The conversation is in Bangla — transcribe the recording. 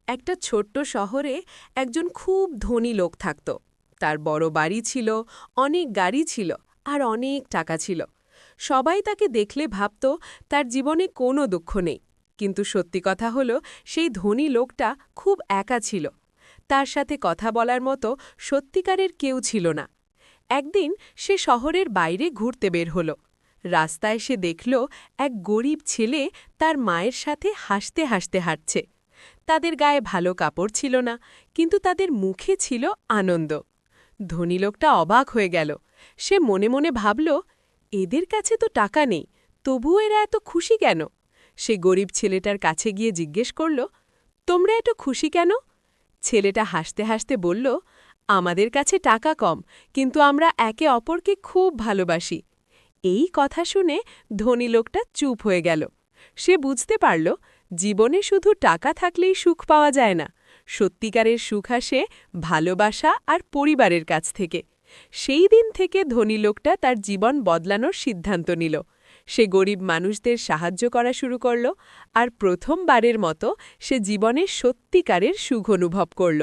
একটা ছোট্ট শহরে একজন খুব ধনী লোক থাকত। তার বড় বাড়ি ছিল, অনেক গাড়ি ছিল আর অনেক টাকা ছিল। সবাই তাকে দেখলে ভাবত তার জীবনে কোনো দুঃখ নেই। কিন্তু সত্যি কথা হলো, সেই ধনী লোকটা খুব একা ছিল। তার সাথে কথা বলার মতো সত্যিকারের কেউ ছিল না। একদিন সে শহরের বাইরে ঘুরতে বের হল। রাস্তায় সে দেখল এক গরিব ছেলে তার মায়ের সাথে হাসতে হাসতে হাঁটছে। তাদের গায়ে ভালো কাপড় ছিল না, কিন্তু তাদের মুখে ছিল আনন্দ। ধনী লোকটা অবাক হয়ে গেল। সে মনে মনে ভাবল, এদের কাছে তো টাকা নেই, তবুও এরা এত খুশি কেন? সে গরিব ছেলেটার কাছে গিয়ে জিজ্ঞেস করল, তোমরা এত খুশি কেন? ছেলেটা হাসতে হাসতে বলল, আমাদের কাছে টাকা কম, কিন্তু আমরা একে অপরকে খুব ভালোবাসি। এই কথা শুনে ধনী লোকটা চুপ হয়ে গেল। সে বুঝতে পারল, জীবনে শুধু টাকা থাকলেই সুখ পাওয়া যায় না। সত্যিকারের সুখ আসে ভালোবাসা আর পরিবারের কাছ থেকে। সেই দিন থেকে ধনী লোকটা তার জীবন বদলানোর সিদ্ধান্ত নিল। সে গরিব মানুষদের সাহায্য করা শুরু করল, আর প্রথমবারের মতো সে জীবনে সত্যিকারের সুখ অনুভব করল।